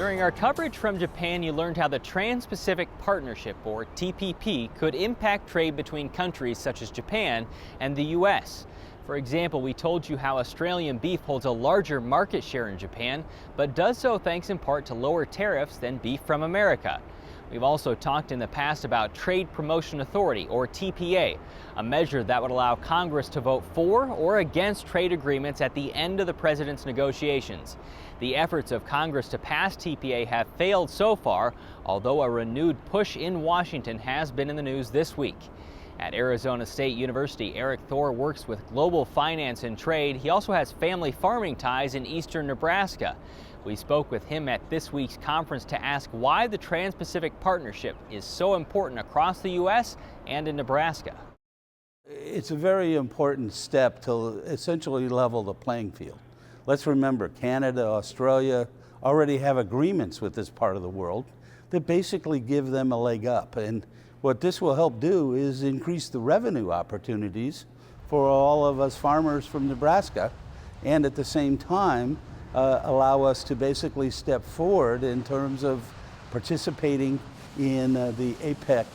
During our coverage from Japan, you learned how the Trans-Pacific Partnership, or TPP, could impact trade between countries such as Japan and the U.S. For example, we told you how Australian beef holds a larger market share in Japan, but does so thanks in part to lower tariffs than beef from America. We've also talked in the past about Trade Promotion Authority, or TPA, a measure that would allow Congress to vote for or against trade agreements at the end of the president's negotiations. The efforts of Congress to pass TPA have failed so far, although a renewed push in Washington has been in the news this week. At Arizona State University, Eric Thor works with global finance and trade. He also has family farming ties in eastern Nebraska. We spoke with him at this week's conference to ask why the Trans-Pacific Partnership is so important across the U.S. and in Nebraska. It's a very important step to essentially level the playing field. Let's remember, Canada, Australia already have agreements with this part of the world that basically give them a leg up. And what this will help do is increase the revenue opportunities for all of us farmers from Nebraska, and at the same time allow us to basically step forward in terms of participating in the APEC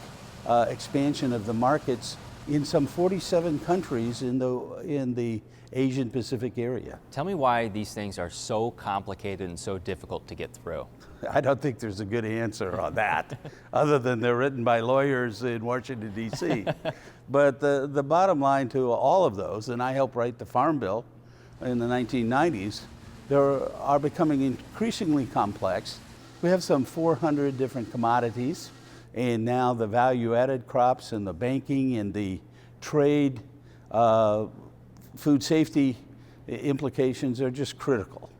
expansion of the markets in some 47 countries in the Asian Pacific area. Tell me why these things are so complicated and so difficult to get through. I don't think there's a good answer on that, other than they're written by lawyers in Washington, D.C. But the bottom line to all of those, and I helped write the Farm Bill in the 1990s, they are becoming increasingly complex. We have some 400 different commodities, and now the value-added crops and the banking and the trade, food safety implications are just critical.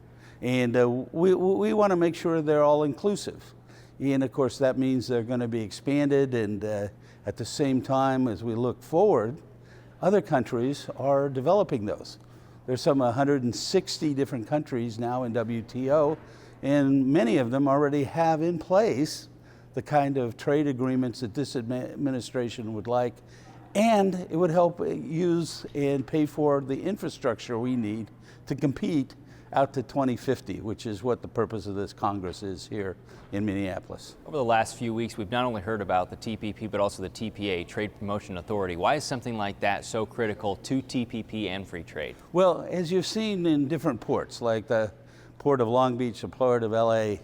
And we want to make sure they're all inclusive. And of course that means they're going to be expanded, and at the same time as we look forward, other countries are developing those. There's some 160 different countries now in WTO, and many of them already have in place the kind of trade agreements that this administration would like, and it would help use and pay for the infrastructure we need to compete out to 2050, which is what the purpose of this Congress is here in Minneapolis. Over the last few weeks, we've not only heard about the TPP, but also the TPA, Trade Promotion Authority. Why is something like that so critical to TPP and free trade? Well, as you've seen in different ports, like the Port of Long Beach, the Port of LA,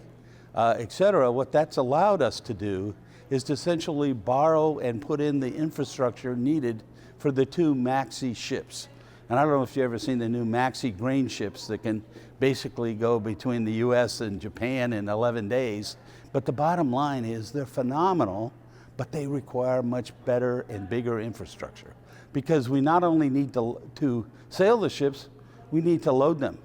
et cetera, what that's allowed us to do is to essentially borrow and put in the infrastructure needed for the two maxi ships. And I don't know if you've ever seen the new maxi grain ships that can basically go between the US and Japan in 11 days. But the bottom line is they're phenomenal, but they require much better and bigger infrastructure. Because we not only need to sail the ships, we need to load them.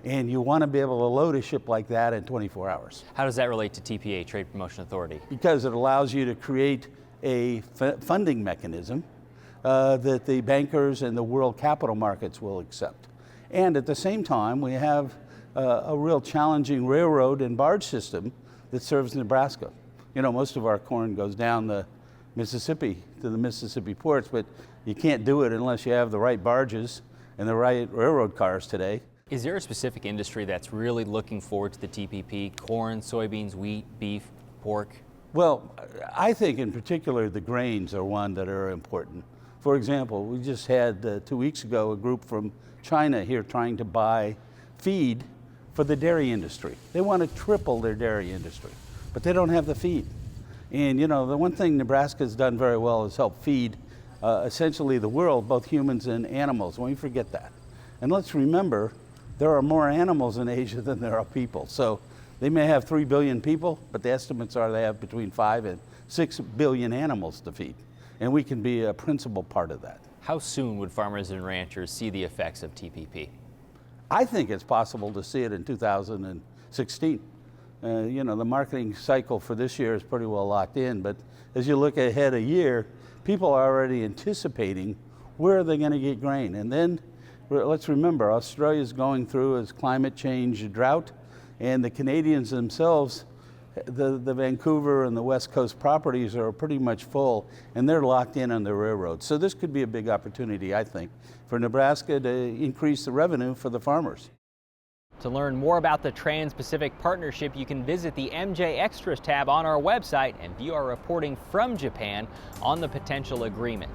And you want to be able to load a ship like that in 24 hours. How does that relate to TPA, Trade Promotion Authority? Because it allows you to create a funding mechanism that the bankers and the world capital markets will accept. And at the same time, we have a real challenging railroad and barge system that serves Nebraska. You know, most of our corn goes down the Mississippi to the Mississippi ports, but you can't do it unless you have the right barges and the right railroad cars today. Is there a specific industry that's really looking forward to the TPP? Corn, soybeans, wheat, beef, pork? Well, I think in particular the grains are one that are important. For example, we just had 2 weeks ago a group from China here trying to buy feed for the dairy industry. They want to triple their dairy industry, but they don't have the feed. And you know, the one thing Nebraska's done very well is help feed essentially the world, both humans and animals, and we forget that. And let's remember, there are more animals in Asia than there are people. So they may have 3 billion people, but the estimates are they have between 5 and 6 billion animals to feed. And we can be a principal part of that. How soon would farmers and ranchers see the effects of TPP? I think it's possible to see it in 2016. You know, the marketing cycle for this year is pretty well locked in, but as you look ahead a year, people are already anticipating where they're going to get grain. And then let's remember, Australia is going through its climate change drought, and the Canadians themselves, the Vancouver and the West Coast properties are pretty much full, and they're locked in on the railroads. So this could be a big opportunity, I think, for Nebraska to increase the revenue for the farmers. To learn more about the Trans-Pacific Partnership, you can visit the MJ Extras tab on our website and view our reporting from Japan on the potential agreement.